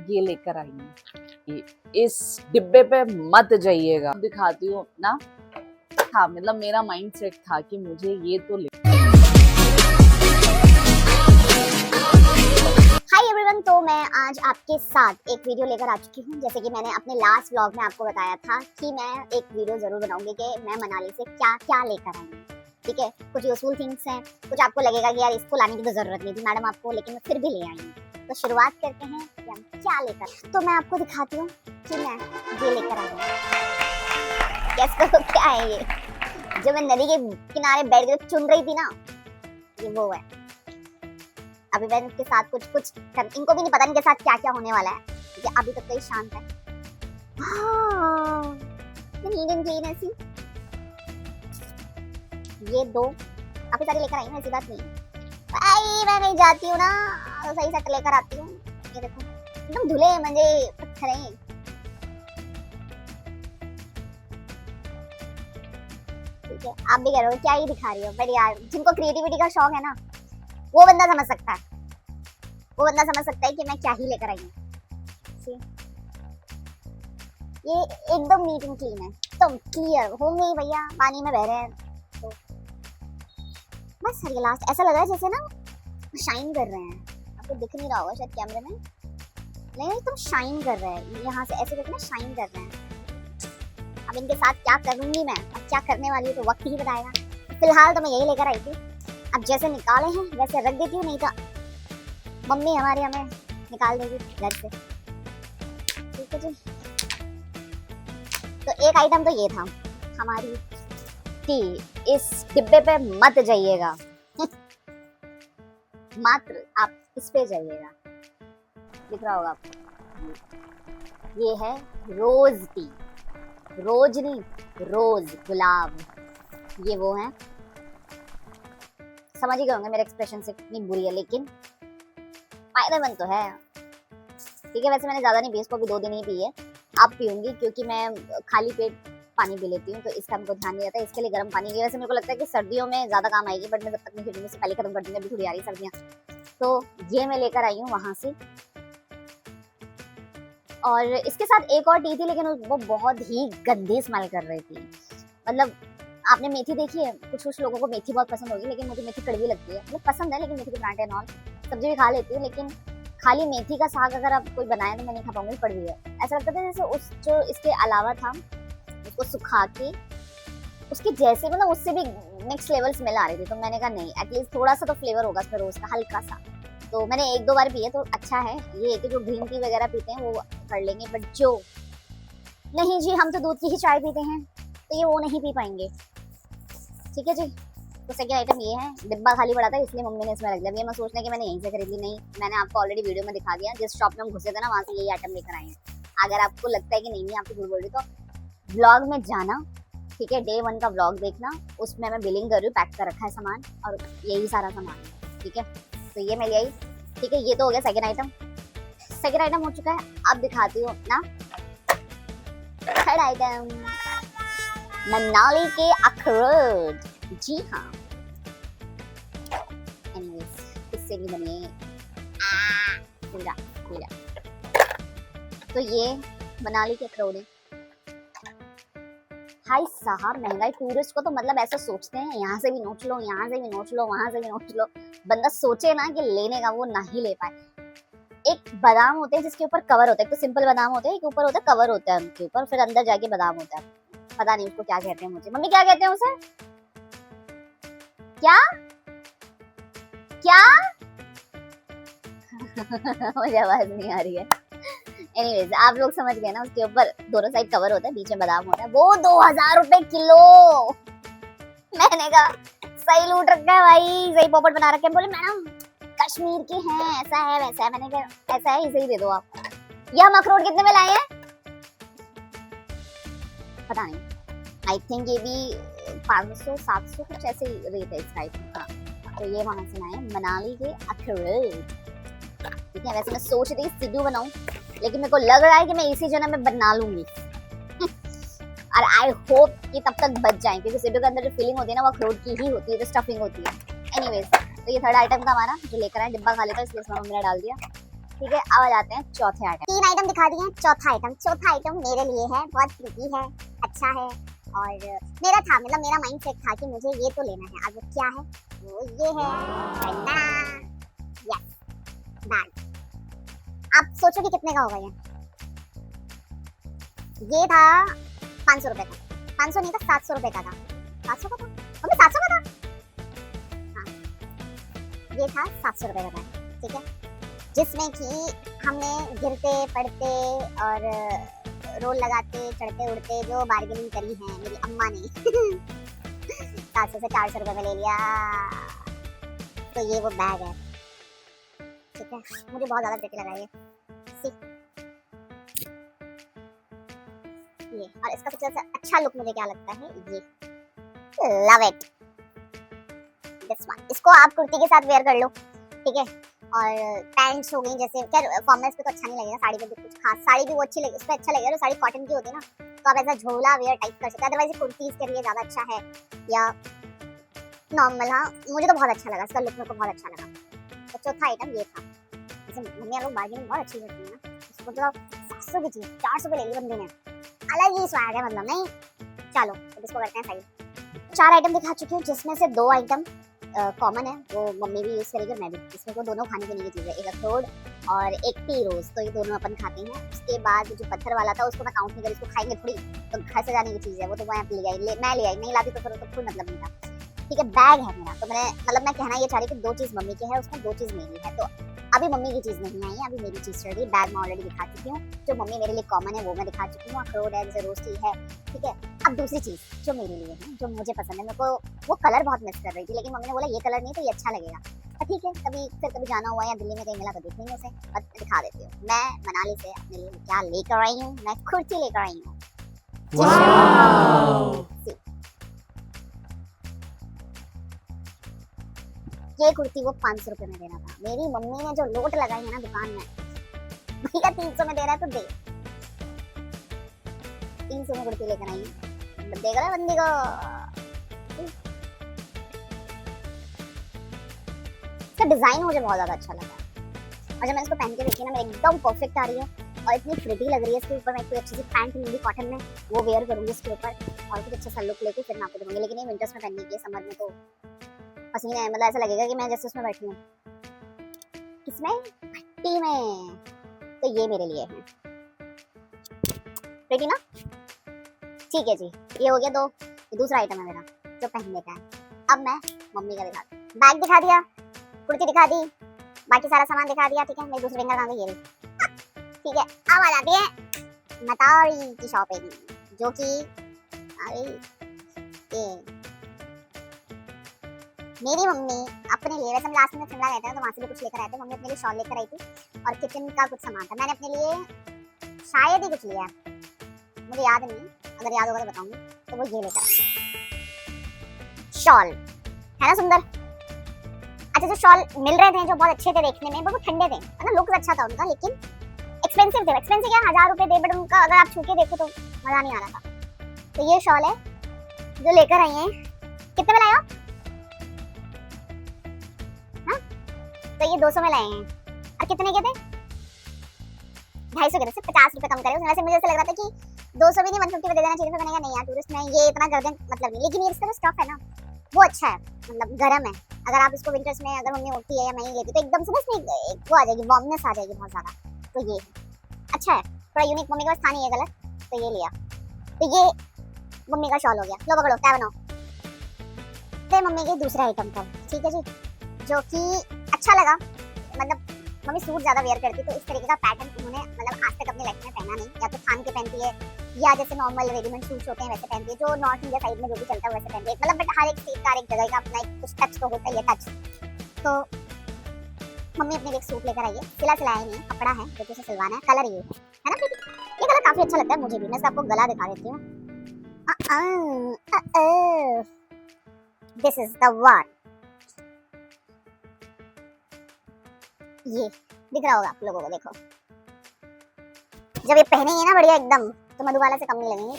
ये लेकर आई हूँ। इस डिब्बे पे मत जाइएगा। दिखाती हूँ अपना। हाँ मतलब मेरा माइंड सेट था कि मुझे ये तो ले। हाय एवरीवन, तो मैं आज आपके साथ एक वीडियो लेकर आ चुकी हूँ। जैसे कि मैंने अपने लास्ट व्लॉग में आपको बताया था कि मैं एक वीडियो जरूर बनाऊंगी कि मैं मनाली से क्या क्या लेकर आई हूँ। ठीक है, कुछ यूजफुल थिंग्स हैं, कुछ आपको लगेगा कि यार इसको लाने की तो जरूरत नहीं थी मैडम आपको, लेकिन मैं फिर भी ले आई हूँ। तो शुरुआत करते हैं कि हम क्या लेकर। तो मैं आपको दिखाती हूँ कि मैं ये लेकर आई हूँ। गेस करो क्या है ये, जो मैं नदी के किनारे बैठ कर चुन रही थी ना, ये वो है। अभी मैं इनके साथ कुछ इनको भी नहीं पता इनके साथ क्या क्या होने वाला है, क्योंकि अभी तक तो ये शांत है। नीट एंड क्लीन ऐसी ये दो काफी सारी लेकर आई हूँ, ऐसी बात नहीं भाई। मैं नहीं जाती हूँ ना तो सही सेट लेकर आती हूँ। ये देखो एकदम धुले म्हणजे पत्थर है। ठीक है, आप भी कह रहे हो क्या ही दिखा रही हो, पर यार जिनको क्रिएटिविटी का शौक है ना वो बंदा समझ सकता है। वो बंदा समझ सकता है कि मैं क्या ही लेकर आई हूँ। ये एकदम नीट एंड क्लीन है, एकदम क्लियर होंगे ही भैया, पानी में बह रहे हैं तो बस। ये लास्ट ऐसा लग रहा है जैसे ना शाइन कर रहे हैं। आपको दिख नहीं रहा होगा शायद कैमरे में, लेकिन एकदम शाइन कर रहे हैं। यहाँ से ऐसे करके ना शाइन कर रहे हैं। अब इनके साथ क्या करूंगी मैं, अब क्या करने वाली हूँ तो वक्त ही बताएगा। फिलहाल तो मैं यही लेकर आई थी। अब जैसे निकाले हैं वैसे रख देती हूँ, नहीं तो मम्मी हमारी हमें निकाल देगी घर से। ठीक है जी, तो एक आइटम तो ये था हमारी टी। इस डिब्बे पे मत जाइएगा मात्र आप इस पे जाइएगा। दिख रहा होगा आपको, ये है रोज टी। रोज नहीं, रोज, गुलाब। ये वो है, समझ ही गए होंगे मेरे एक्सप्रेशन से कितनी बुरी है, लेकिन फायदेमंद तो है। ठीक है, वैसे मैंने ज्यादा नहीं पी, इसको भी 2 दिन ही पी है। अब पीऊंगी क्योंकि मैं खाली पेट पानी पी लेती हूँ, तो इसका हमको ध्यान नहीं रहता है। इसके लिए गर्म पानी की वैसे मेरे को लगता है कि सर्दियों में ज्यादा काम आएगी, बट मैं जब तक नहीं पीऊंगी उससे पहले खत्म कर दूंगी। अभी थोड़ी आ रही सर्दियाँ, तो ये मैं लेकर आई हूँ वहां से। और इसके साथ एक और टी थी, लेकिन वो बहुत ही गंदी स्मेल कर रही थी। मतलब आपने मेथी देखी है, कुछ लोगों को मेथी बहुत पसंद होगी, लेकिन मुझे मेथी कड़वी लगती है। मतलब पसंद है, लेकिन मेथी के पराठे एंड ऑल सब्जी भी खा लेती हूँ, लेकिन खाली मेथी का साग अगर आप कोई बनाए तो मैं नहीं खा पाऊंगी, कड़वी है। ऐसा लगता था जैसे उस जो इसके अलावा था उसको सुखा के उसके जैसे, मतलब उससे भी नेक्स्ट लेवल स्मेल आ रही थी। तो मैंने कहा नहीं, एटलीस्ट थोड़ा सा तो फ्लेवर होगा इसमें रोज का, हल्का सा। तो मैंने 1-2 बार पिए तो अच्छा है। ये कि जो ग्रीन टी वगैरह पीते हैं वो कर लेंगे, बट जो नहीं जी, हम तो दूध की ही चाय पीते हैं, तो ये वो नहीं पी पाएंगे। ठीक है जी, तो सेकंड आइटम ये है। डिब्बा खाली पड़ा था इसलिए मम्मी ने इसमें रख दिया। ये मैं सोचने कि मैंने यहीं से खरीद ली, नहीं, मैंने आपको ऑलरेडी वीडियो में दिखा दिया। जिस शॉप में हम घुसे थे ना वहाँ से यही आइटम लेकर आए हैं। अगर आपको लगता है कि नहीं आपको झूठ बोल रही, तो व्लॉग में जाना, ठीक है, डे 1 का व्लॉग देखना, उसमें मैं बिलिंग कर रही हूँ, पैक कर रखा है सामान, और यही सारा सामान। ठीक है, तो ये मैं ले आई। ठीक है, ये तो हो गया सेकंड आइटम। सेकंड आइटम हो चुका है, अब दिखाती हूँ अपना थर्ड आइटम, मनाली के अखरोट। जी हाँ, एनीवेज इससे भी बने पूरा। तो ये मनाली के अखरोट है। भाई साहब, महंगाई टूरिस्ट को तो मतलब ऐसा सोचते हैं, यहाँ से भी नोच लो, यहाँ से भी नोच लो, वहां से भी नोच लो। बंदा सोचे ना कि लेने का, वो ना ही ले पाए। एक बादाम होते हैं जिसके ऊपर कवर होता है, एक तो सिंपल बादाम होते हैं, एक ऊपर होता है कवर होता है उनके ऊपर, फिर अंदर जाके बादाम होता है। पता नहीं उसको क्या कहते हैं, मुझे मम्मी क्या कहते हैं उसे, क्या क्या मुझे आवाज नहीं आ रही है। एनीवेज आप लोग समझ गए ना, उसके ऊपर दोनों साइड कवर होता है, बीच में बादाम होता है। वो 2000 रुपए किलो। मैंने कहा सही लूट रखा है भाई, सही पॉपट बना रखे हैं। बोले मैडम कश्मीर के हैं, ऐसा है वैसा है। मैंने कहा ऐसा है, इसे ही दे दो आप। ये हम अखरोट कितने में लाए हैं पता नहीं, आई थिंक ये भी 500-700 कुछ ऐसे रेट है इस टाइप का। तो ये वहां से लाए मनाली के अखरोट। ठीक है, वैसे मैं सोच रही सिड्डू बनाऊं, लेकिन मेरे को लग रहा है कि मैं इसी जगह में बना लूंगी और आई होप कि तब तक बच जाए, क्योंकि सिड्डू के अंदर जो फीलिंग होती है ना वो अखरोट की ही होती है, जो स्टफिंग होती है। एनीवेज, तो ये थर्ड आइटम था हमारा जो लेकर आए। डिब्बा खा लेता इसलिए इसमें मम्मी ने डाल दिया। ठीक है, अब आ जाते हैं चौथे आइटम। 3 आइटम दिखा दिए हैं, चौथा आइटम मेरे लिए है, बहुत प्रीति है, अच्छा है और मेरा था, मतलब मेरा माइंड सेट था कि मुझे ये तो लेना है। अब वो क्या है, वो ये है यस बैग। आप सोचो कि कितने का होगा ये था 500 रुपए का, 500 नहीं था 700 रुपए का था, 700 का था, मम्मी 700 का था, हाँ ये था 700 रुपए का बैग, ठीक है, जिसमें कि हमने गिरते पड़ते और रोल लगाते चढ़ते उड़ते जो बार्गेनिंग करी है मेरी अम्मा ने 700 से 400 रुपए में ले लिया। तो ये वो बैग है, ठीक है, मुझे बहुत ज्यादा प्रिटी लगा ये, और इसका सबसे अच्छा लुक मुझे क्या लगता है, ये लव इट दिस वन। इसको आप कुर्ती के साथ वेयर कर लो, ठीक है, और पैंट्स हो गई, जैसे खैर फॉर्मल्स पे तो अच्छा नहीं लगेगा, साड़ी पे भी कुछ खास, साड़ी भी वो अच्छी लगेगी, उस पे अच्छा लगेगा, तो साड़ी कॉटन की होती है ना, तो आप ऐसा झोला वेयर टाइप कर सकते हैं, अदरवाइज कुर्तीज के लिए ज्यादा अच्छा है, या नॉर्मल। हाँ मुझे तो बहुत अच्छा लगा, इसका लुक मेरे को बहुत अच्छा लगा। तो चौथा आइटम ये था, जैसे मम्मी लोग बार्गेनिंग बहुत अच्छी करती है ना, उसको तो 700 की चीज 400 पे ले ली बंदे ने, अलग ही स्वैग है, मतलब नहीं। चलो तो इसको करते हैं साइड। 4 आइटम दिखा चुकी हूँ, जिसमें से 2 आइटम कॉमन है, वो मम्मी भी यूज करेगी और मैं भी, इसमें को दोनों खाने पीने की चीज़ है, एक अखरोट और एक टी रोज, तो ये दोनों अपन खाते हैं। उसके बाद जो पत्थर वाला था उसको मैं काउंट नहीं करी, उसको खाएंगे थोड़ी, तो घर से जाने की चीज़ है वो, तो मैं ले आई, मैं ले आई, नहीं लाती तो फिर उसका कोई मतलब नहीं था, ठीक है। बैग है मेरा, तो मैंने मतलब मैं कहना ये चाह रही कि 2 चीज़ मम्मी की है, उसमें 2 चीज़ मेरी है, तो अभी मम्मी की चीज़ नहीं आई है, अभी मेरी चीज़ चल रही है। बैग मैं ऑलरेडी दिखा चुकी हूँ, जो मम्मी मेरे लिए कॉमन है वो मैं दिखा चुकी हूँ, अखरोट है, जैसे रोस्टी है, ठीक है। अब दूसरी चीज़ जो मेरे लिए है, जो मुझे पसंद है, मेरे को वो कलर बहुत मिस कर रही थी, लेकिन मम्मी ने बोला ये कलर नहीं तो ये अच्छा लगेगा, ठीक है, कभी जाना हुआ या दिल्ली में कहीं मिला तो देख लेंगे उसे, बस दिखा देती हूँ। मैं मनाली से अपने लिए क्या लेकर आई हूँ, मैं कुर्ती लेकर आई हूँ, ये कुर्ती वो 500 रुपए में दे रहा था, मेरी मम्मी ने जो लोट लगाई है ना दुकान में, भैया 300 में दे रहा है तो दे, 300 में कुर्ती लेकर आई हूँ, देगा बंदी को। इसका डिजाइन मुझे बहुत ज्यादा अच्छा लगा, और जब मैंने इसको पहन के देखी ना, मेरे एकदम परफेक्ट आ रही है और इतनी प्रिटी लग रही है इसके ऊपर। मैं कोई अच्छी सी पैंट लूंगी कॉटन में, वो वेयर करूंगी इसके ऊपर, और कुछ अच्छा सा लुक लेके फिर मैं आपको दूंगी, लेकिन ये विंटर्स में पहनने की है, समर में तो पसीने है, मतलब ऐसा लगेगा कि मैं जैसे उसमें बैठी हूँ, किसमें, भट्टी में। तो ये मेरे लिए है प्रिटी ना, ठीक है जी, ये हो गया 2, ये दूसरा आइटम है मेरा जो पहनने का है। अब मैं मम्मी का दिखाती हूँ, बैग दिखा दिया, कुर्ती दिखा दी, बाकी सारा सामान दिखा दिया, ठीक है। मेरी दूसरी फिंगर कहाँ गई, ये रही, ठीक है। अब आ जाती है मतारी की शॉपिंग, जो कि मेरी मम्मी अपने लिए, वैसे हम लास्ट में शिमला गए थे तो वहाँ से भी कुछ लेकर आए थे, मम्मी अपने लिए शॉल लेकर आई थी और किचन का कुछ सामान था, मैंने अपने लिए शायद ही कुछ लिया, मुझे याद नहीं, अगर याद होगा तो बताऊंगी। तो वो ये लेकर आई शॉल, है ना सुंदर। अच्छा जो शॉल मिल रहे थे जो बहुत अच्छे थे देखने में, वो ठंडे थे, है ना, लुक अच्छा था उनका, लेकिन एक्सपेंसिव थे। एक्सपेंसिव क्या, 1000 रुपए दे, बट उनका अगर आप छू के देखो तो मजा नहीं आ रहा था। तो ये शॉल है जो लेकर आई है, कितने में लाए आप, तो ये 200 में लाए हैं, और कितने के थे, 250 के थे, सिर्फ 50 रुपए कम करे। वैसे मुझे ऐसा लग रहा था कि 200 भी नहीं 150 में दे देना चाहिए, फिर मैंने कहा नहीं यार टूरिस्ट में ये इतना कर दें मतलब नहीं, लेकिन ये इसका जो स्टफ है ना वो अच्छा है, मतलब गर्म है, अगर आप इसको विंटर्स में अगर मम्मी उठती है या मैं ही लेती तो एकदम से ना इसमें वो आ जाएगी, वार्मनेस आ जाएगी बहुत ज्यादा। तो ये अच्छा है, थोड़ा यूनिक, मम्मी के पास था नहीं ये कलर, तो ये लिया। तो ये मम्मी का शॉल हो गया, लो पकड़ो क्या बनाओ। फिर मम्मी के दूसरा आइटम था, ठीक है जी, जो कि अच्छा लगा, मतलब मम्मी सूट ज्यादा वेयर करती, तो इस तरीके का पैटर्न उन्होंने मतलब आज तक अपनी लाइफ में पहना नहीं, या तो थान के पहनती है या जैसे नॉर्मल रेडीमेड सूट्स होते हैं वैसे पहनती है, जो नॉर्थ इंडिया साइड में जो भी चलता है वैसे पहनती है, मतलब बट हर एक स्टेट का हर एक जगह का अपना एक कुछ टच तो होता ही है, टच। तो मम्मी अपने लिए एक सूट लेकर आई है, सिला सिलाया नहीं है, कपड़ा है जो कि उसे सिलवाना है, कलर ये है ना, ये कलर काफी अच्छा लगता है मुझे भी, मैं आपको गला दिखा देती हूँ, दिस इज द वन, ये दिख रहा होगा आप लोगों को, देखो जब ये पहनेंगे ना बढ़िया एकदम, तो मधुबाला से कम नहीं लगेंगे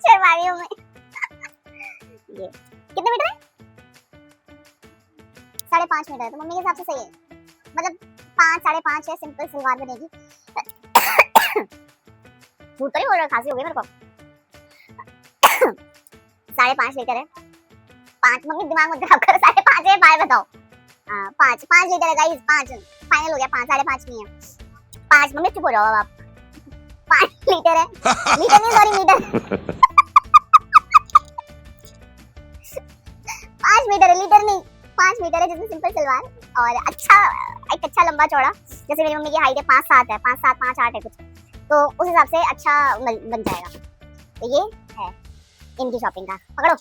शेरवानियों में। ये कितने मीटर है, 5.5 मीटर है तो मम्मी के हिसाब से सही है, मतलब 5 5.5 है, सिंपल सलवार बनेगी। झूठ तो नहीं बोल रहा, खांसी हो गई मेरे को। 5.5 लीटर है, 5, मम्मी दिमाग मत खराब करो, 5.5 है, 5 बताओ। 5 लीटर है गाइस, 5 फाइनल हो गया, 5 5.5 नहीं है 5। मम्मी चुप हो जाओ अब आप। 5 लीटर है, लीटर नहीं सॉरी मीटर। 5 मीटर है, लीटर नहीं, 5 मीटर है, जिसमें सिंपल सलवार और अच्छा एक अच्छा लंबा चौड़ा, जैसे मेरी मम्मी की हाइट है 5 7 है, 5 7 5 8 है कुछ, तो उस हिसाब से अच्छा बन जाएगा। तो ये है इनकी शॉपिंग का। पकड़ो,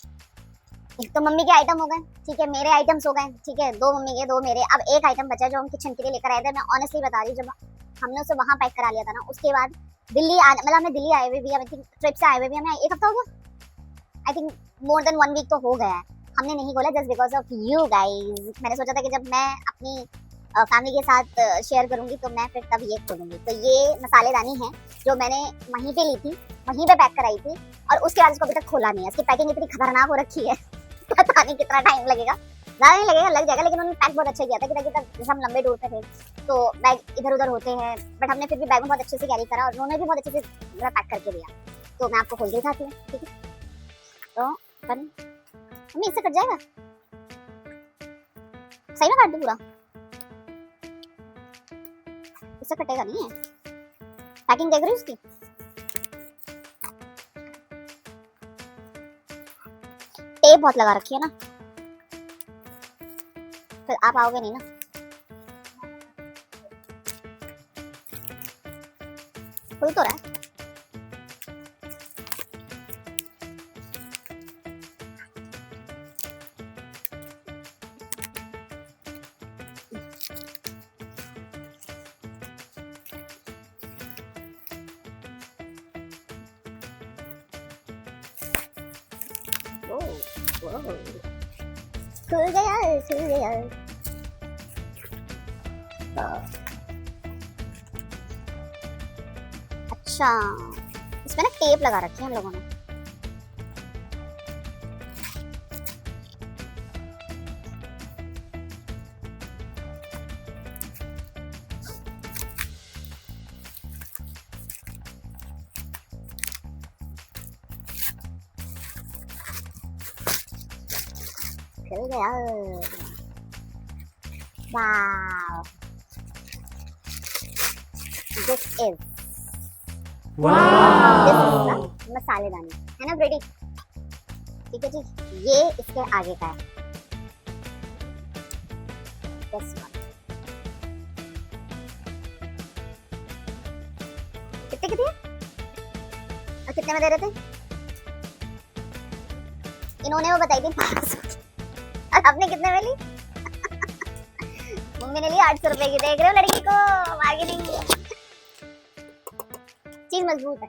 एक तो मम्मी के आइटम हो गए, ठीक है, मेरे आइटम्स हो गए, ठीक है, 2 मम्मी के 2 मेरे। अब एक आइटम बचा जो हम किचन के लिए लेकर आए थे। मैं ऑनेस्टली बता रही हूँ, जब हमने उसे वहां पैक करा लिया था ना, उसके बाद दिल्ली मतलब हमें दिल्ली आए हुए भी, आई थिंक ट्रिप से आए हुए भी हमें 1 हफ्ता हो गया, I think more than 1 week तो हो गया है। हमने नहीं खोला just because of you guys. मैंने सोचा था कि जब मैं अपनी फैमिली के साथ शेयर करूंगी तो मैं फिर तब ये खोलूंगी। तो ये मसालेदानी है जो मैंने वहीं पे ली थी, वहीं पे पैक कराई थी, और उसके बाद इसको अभी तक खोला नहीं है। इसकी पैकिंग इतनी खतरनाक हो रखी है पता नहीं कितना टाइम लगेगा, ज़्यादा नहीं लगेगा, लग जाएगा, लेकिन उन्होंने पैक बहुत अच्छा किया था कि ताकि तब जैसे हम लंबे टूर पे थे तो बैग इधर उधर होते हैं, बट हमने फिर भी बैग में बहुत अच्छे से कैरी करा और उन्होंने भी बहुत अच्छे से पैक करके दिया। तो मैं आपको खोल के दिखाती हूँ, ठीक है। तो मम्मी इससे कट जाएगा, सही में काट दूं पूरा, इससे कटेगा नहीं है। पैकिंग देख रही हो उसकी, टेप बहुत लगा रखी है ना, फिर आप आओगे नहीं ना। खुल तो रहा है, खुल गया, खुल गया। अच्छा, इसमें ना टेप लगा रखी है हम लोगों ने। खुल गया, वाव, दिस इज मसालेदानी है ना ब्रेडी, ठीक है जी। ये इसके आगे का है, कितने की थी और कितने में दे रहे थे? इन्होंने वो बताई थी 500 और आपने कितने में ली? मम्मी ने ली 800 रुपए की। देख रहे हो लड़की को, मार्केटिंग, चीज मजबूत है।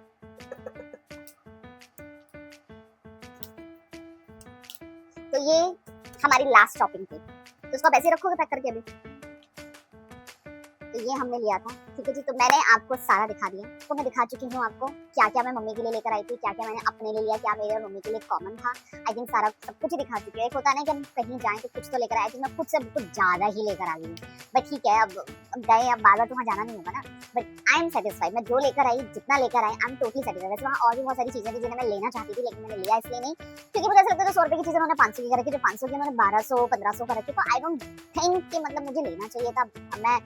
तो ये हमारी लास्ट शॉपिंग थी, तो इसको आप ऐसे रखोगे पैक करके अभी। तो ये हमने लिया था, ठीक है जी। तो मैंने आपको सारा दिखा दिया, तो मैं दिखा चुकी हूँ आपको क्या क्या मैं मम्मी के लिए लेकर आई थी, क्या क्या मैंने अपने लिए लिया, क्या मेरे और मम्मी के लिए कॉमन था। आई थिंक सारा सब कुछ ही दिखा चुकी है। एक होता है ना कि हम कहीं जाएं तो कुछ तो लेकर आए, तो मैं खुद से कुछ ज्यादा ही लेकर आ गई, बट ठीक है, अब गए, अब बार बार तो वहाँ जाना नहीं होगा ना, बट आई एम सेटिस्फाइड। मैं जो लेकर आई, जितना लेकर आई, आई एम टोटली सेटिस्फाइड। वैसे वहाँ और भी बहुत सारी चीजें थी जिन्हें मैं लेना चाहती थी, लेकिन मैंने लिया इसलिए नहीं क्योंकि मुझे ऐसा लगता है 100 रुपए की चीजें उन्होंने 500 की कर रखी, जो 500 की उन्होंने 1200 1500 का रखी। तो आई डोंट थिंक कि मतलब मुझे लेना चाहिए था। मैं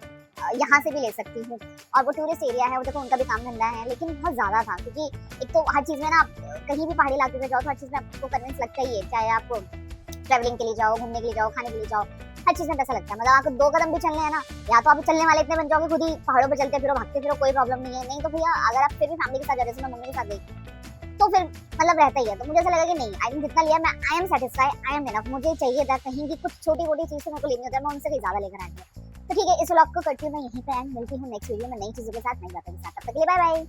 यहाँ से भी ले सकती हूँ, और वो टूरिस्ट एरिया है, वो देखो उनका भी काम धंधा है, लेकिन बहुत ज़्यादा था क्योंकि एक तो हर चीज़ में ना, कहीं भी पहाड़ी इलाके में जाओ तो हर चीज़ में आपको कन्विंस लगता ही है, चाहे आप ट्रैवलिंग के लिए जाओ, घूमने के लिए जाओ, खाने के लिए जाओ, हर चीज़ में पैसा लगता है। मतलब आपको 2 कदम भी चलने हैं ना, या तो आप चलने वाले इतने बन जाओगे खुद ही, पहाड़ों पर चलते फिरो, भागते फिरो, कोई प्रॉब्लम नहीं है। नहीं तो भैया अगर आप फिर भी फैमिली के साथ जा रहे, जैसे मैं मम्मी के साथ गई, तो फिर मतलब रहता ही है। तो मुझे ऐसा लगा कि नहीं, आई थिंक जितना लिया मैं, I am satisfied, I am enough. मुझे चाहिए था कहीं की कुछ छोटी मोटी चीज़ से मेरे को लेनी होती है, मैं उनसे कहीं ज़्यादा लेकर आ गई। तो ठीक है, इस व्लॉग को करती हूँ मैं यहीं पे एंड। मिलती हूँ नेक्स्ट वीडियो में नई चीज़ों के साथ, नई बातों के साथ। तब तक के लिए बाय बाय।